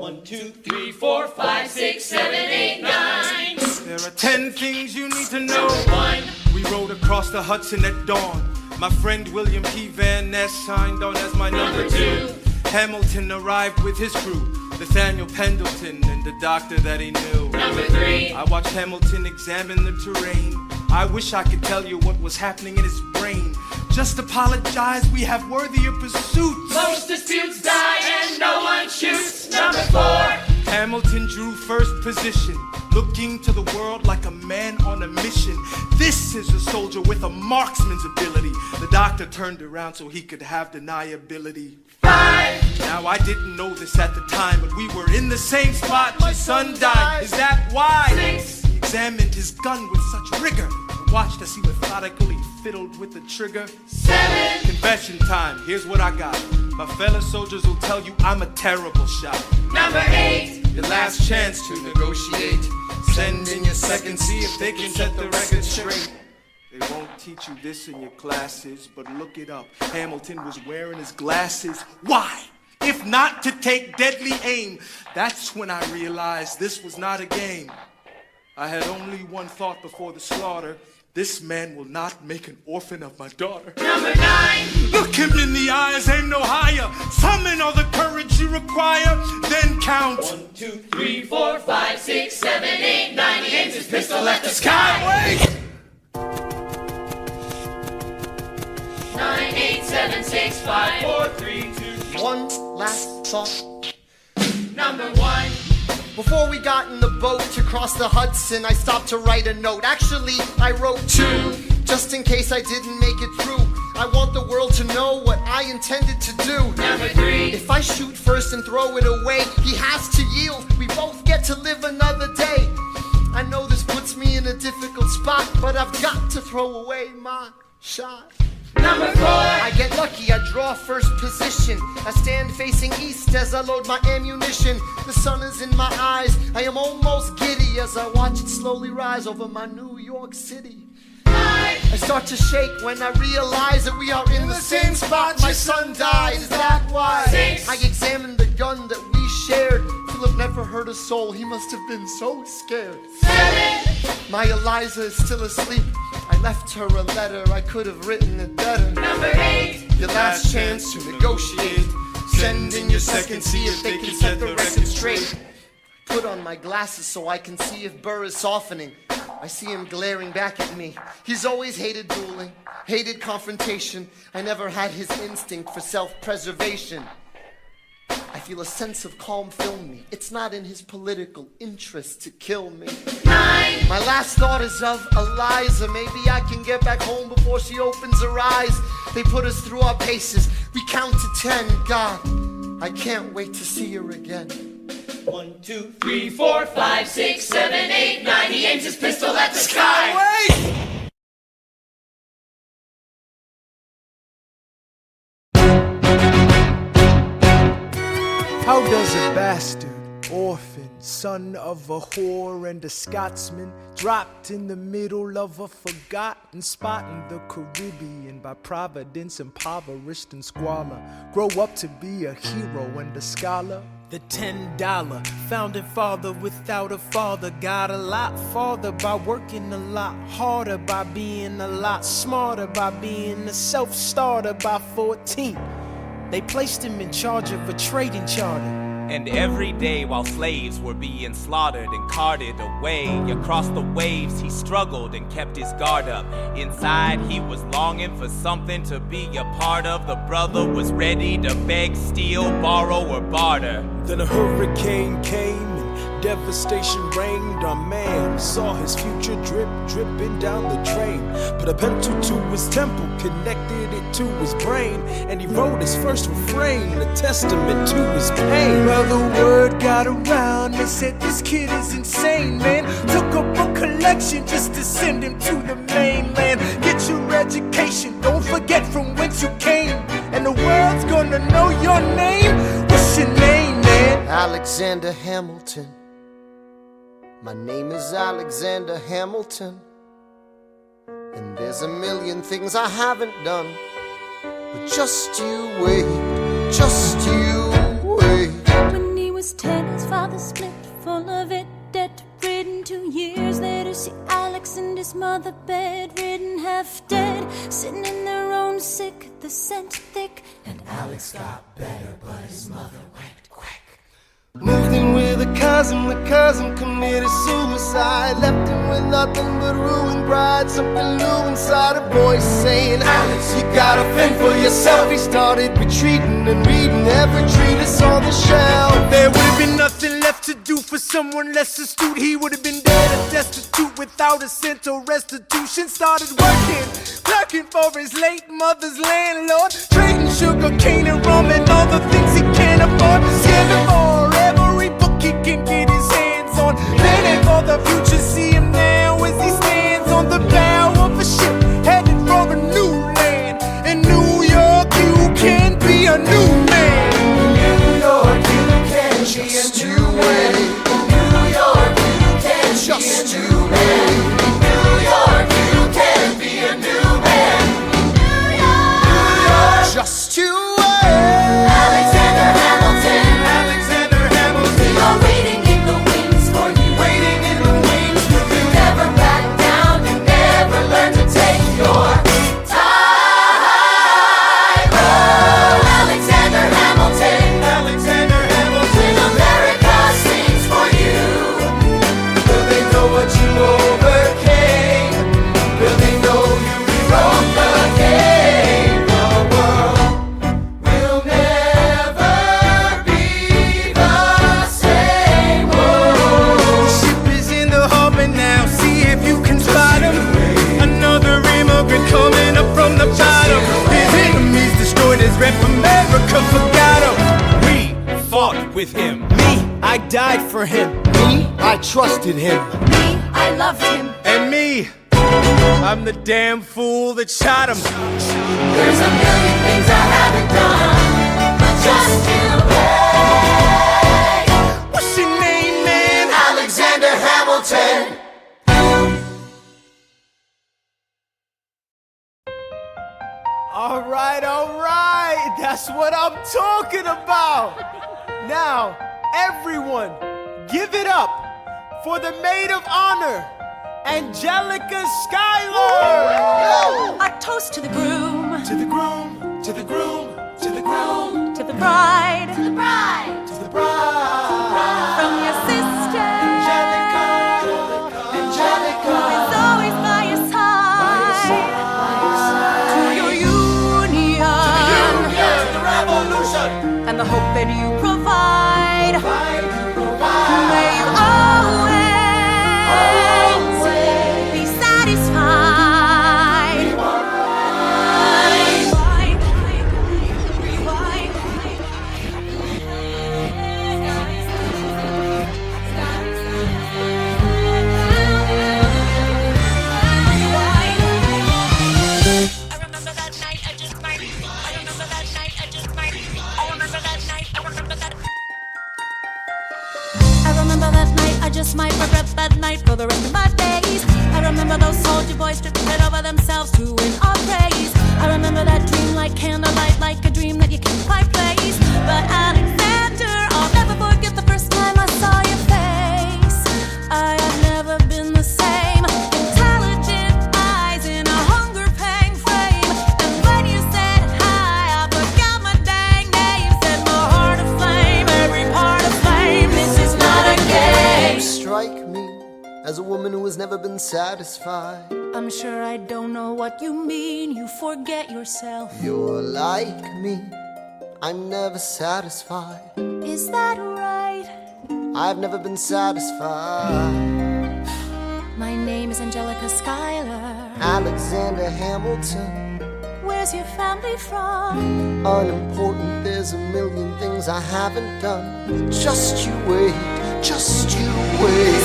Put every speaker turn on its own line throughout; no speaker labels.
1, 2, 3, 4, 5, 6, 7, 8, 9.
There are 10 things you need to know.
Number 1.
We rode across the Hudson at dawn. My friend William P. Van Ness signed on as my number 2. Hamilton arrived with his crew, Nathaniel Pendleton and the doctor that he knew.
Number 3.
I watched Hamilton examine the terrain. I wish I could tell you what was happening in his brain. Just apologize, we have worthier pursuits.
Most disputes die and no one shoots. Number 4.
Hamilton drew first position, looking to the world like a man on a mission. This is a soldier with a marksman's ability. The doctor turned around so he could have deniability.
5.
Now I didn't know this at the time, but we were in the same spot. My son died. Is that why?
6.
He examined his gun with such rigor. I watched as he methodically fiddled with the trigger.
7.
Confession time. Here's what I got. My fellow soldiers will tell you I'm a terrible shot.
Number 8.
Your last chance to negotiate. Send in your second, see if they can set the record straight. They won't teach you this in your classes, but look it up. Hamilton was wearing his glasses. Why? If not to take deadly aim. That's when I realized this was not a game. I had only one thought before the slaughter. This man will not make an orphan of my daughter.
Number 9.
Look him in the eyes, aim no higher. Summon all the courage you require, then count.
1, 2, 3, 4, 5, 6, 7, 8, 9. He aims his pistol at the sky.
Wait!
9, 8, 7, 6, 5, 4, 3, 2.
One last thought.
Number 1.
Before we got in the boat to cross the Hudson, I stopped to write a note. Actually, I wrote 2, just in case I didn't make it through. I want the world to know what I intended to do.
Number 3.
If I shoot first and throw it away, he has to yield. We both get to live another day. I know this puts me in a difficult spot, but I've got to throw away my shot.
Number 4.
I get lucky, I draw first position. I stand facing east as I load my ammunition. The sun is in my eyes, I am almost giddy as I watch it slowly rise over my New York City.
5.
I start to shake when I realize that we are in the same spot. My son died, is that why?
6.
I examined the gun that we shared. Philip never hurt a soul, he must have been so scared.
7.
My Eliza is still asleep. I left her a letter, I could have written it better.
Number 8.
Your last chance to negotiate. Send in your second, see if they can set the record straight. Put on my glasses so I can see if Burr is softening. I see him glaring back at me. He's always hated dueling, hated confrontation. I never had his instinct for self-preservation. I feel a sense of calm fill me. It's not in his political interest to kill me.
9.
My last thought is of Eliza. Maybe I can get back home before she opens her eyes. They put us through our paces. We count to 10. God, I can't wait to see her again.
1, 2, 3, 4, 5, 6, 7, 8, 9. He aims his pistol at the sky.
Wait! How does a bastard, orphan, son of a whore and a Scotsman, dropped in the middle of a forgotten spot in the Caribbean, by providence impoverished and squalor, grow up to be a hero and a scholar? The $10 founding father without a father got a lot farther by working a lot harder, by being a lot smarter, by being a self-starter. By 14, they placed him in charge of a trading charter.
And every day while slaves were being slaughtered and carted away across the waves, he struggled and kept his guard up. Inside he was longing for something to be a part of. The brother was ready to beg, steal, borrow, or barter.
Then a hurricane came and devastation reigned. Our man saw his future dripping down the drain. Put a pencil to his temple, connected it to his brain, and he wrote his first refrain, a testament to his pain. Well, the word got around, they said this kid is insane, man. Took up a collection just to send him to the mainland. Get your education, don't forget from whence you came, and the world's gonna know your name. What's your name, man?
Alexander Hamilton. My name is Alexander Hamilton. And there's a million things I haven't done. But just you wait, just you wait.
When he was was 10, his father split, full of it, debt-ridden. 2 years later, see Alex and his mother bedridden, half dead, sitting in their own sick, the scent thick. And Alex got better, but his mother went quick.
Moved in with a cousin, the cousin committed suicide. Left him with nothing but ruined pride. Something new inside, a voice saying, Alex, you gotta fend for yourself. He started retreating and reading every treatise on the shelf.
There would have been nothing left to do for someone less astute. He would have been dead or destitute without a cent or restitution. Started working, clerking for his late mother's landlord, trading sugar cane and rum and all the things he can't afford. Scamming for every book he can get his hands on, planning for the future. See him now as he stands on the bow of a ship, headed for a new land. In New York, you can be a new man.
In New York, you can be a new man. In New York, you can just be a new man. In New York, you can be a new man. New York, just you wait.
Alexander Hamilton.
Alexander Hamilton.
We are waiting in the wings for you.
Waiting in the wings for you.
Never back down and never learn to take your time. Oh, Alexander Hamilton.
Alexander Hamilton.
When America sings for you.
Will they know what you overcame? Will they know you rewrote the game? The world will never be the same.
The ship is in the harbor now, see if you can spot him. Another immigrant coming up from the bottom. His enemies destroyed his rep, America forgot him. We fought with him. Me, I died for him.
Me, I trusted him.
Me, I loved him.
And me, I'm the damn fool that shot him.
There's a million things I haven't done, but just you wait.
What's your name, man?
Alexander Hamilton.
All right, that's what I'm talking about. Now, everyone, give it up for the maid of honor, Angelica Schuyler.
A toast to the groom,
To the groom, to the groom, to the groom,
to the bride,
The bride.
to the bride.
from your sister,
Angelica,
who
Angelica.
is always by your side. To your union,
The revolution.
and the hope that you provide. May you always be satisfied.
I remember that night, I just might. I remember that night, I just might. I remember that night, I remember that.
I remember that night, I just might regret that night for the rest of my days. I remember those soldier boys stripping it over themselves to win our praise. I remember that dream like candlelight, like a dream that you can't quite place. But Alexander, I'll never forget the first time I saw your face. I have never been the same. Intelligent eyes in a hunger-pang frame. And when you said hi, I forgot my dang name. Set my heart aflame, every part aflame. This is not a game.
You strike me as a woman who has never been satisfied.
I'm sure I don't know what you mean. You forget yourself.
You're like me, I'm never satisfied.
Is that right?
I've never been satisfied.
My name is Angelica Schuyler.
Alexander Hamilton,
Where's your family from?
unimportant, there's a million things I haven't done. Just you wait, just you wait.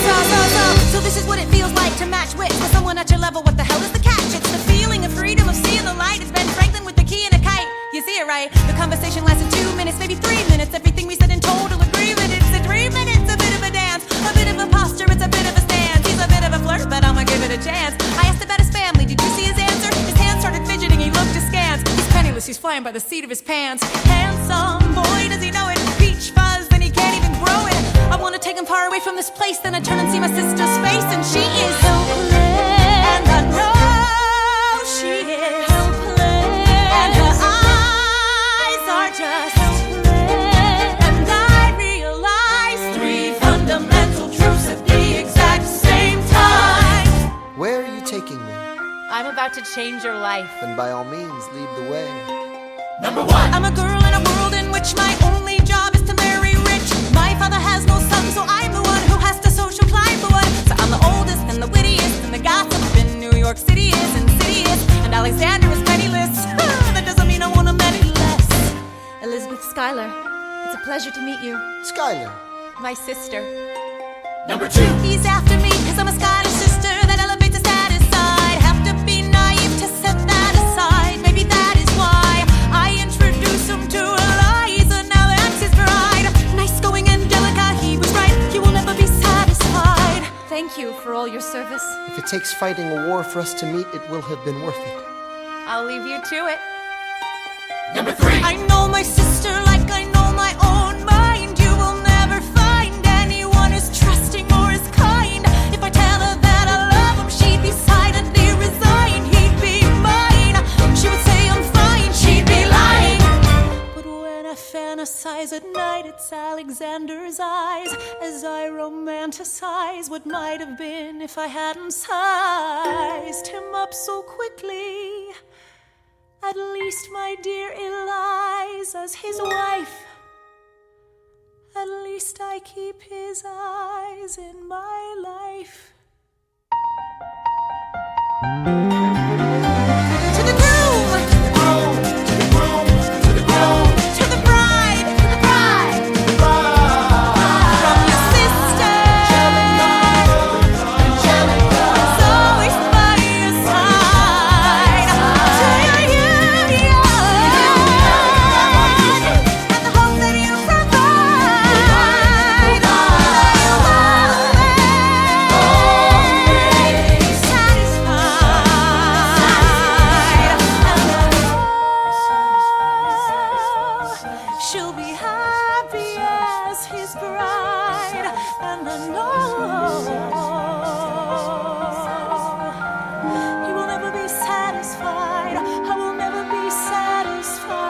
So this is what it feels like to match wits with someone at your level. What the hell is the catch? It's the feeling of freedom, of seeing the light. It's Ben Franklin with the key and a kite. You see it right? The conversation lasted 2 minutes, maybe 3 minutes. Everything we said in total agreement. It's a dream and it's a bit of a dance, a bit of a posture, it's a bit of a stance. He's a bit of a flirt, but I'ma give it a chance. I asked about his family. Did you see his answer? His hands started fidgeting. He looked askance. He's penniless. He's flying by the seat of his pants. Handsome boy, does he know it? Peach fuzz, then he can't even grow from this place. Then I turn and see my sister's face, and she is helpless. And I know she is helpless. And her eyes are just helpless. And I realize three fundamental truths at the exact same time.
Where are you taking me?
I'm about to change your life.
Then by all means, lead the way.
Number one.
I'm a girl in a world in which my only job is to marry rich. My father has no son, so I'm the one who has to social climb the one. So I'm the oldest and the wittiest, and the gossip in New York City is insidious. And Alexander is penniless. That doesn't mean I want him any less. Elizabeth Schuyler, it's a pleasure to meet you.
Schuyler.
My sister.
Number two.
He's after me, cause I'm a Scottish sister that elevates the status side. Have to be naive to set that aside. Maybe that is why I introduce him to Eliza. Now that's his bride. Nice going, Angelica, he was right. You will never be satisfied. Thank you for all your service.
If it takes fighting a war for us to meet, it will have been worth it.
I'll leave you to it.
Number three.
I know my sister like I know my own mind. You will never find anyone as trusting or as kind. If I tell her that I love him, she'd be silently resigned. He'd be mine. She would say I'm fine. She'd be lying. But when I fantasize at night, it's Alexander's eyes as I romanticize what might have been if I hadn't sized him up so quickly. At least, my dear Eliza's his wife. At least I keep his eyes in my life. To the groom, to the groom, to the groom, to the groom, to the bride, to the bride, to the bride. From your sister, Angelica, is always by your side. To your union, and the hope that you provide. That you will be satisfied. She'll be happy as his bride, and I know he will never be satisfied. I will never be satisfied.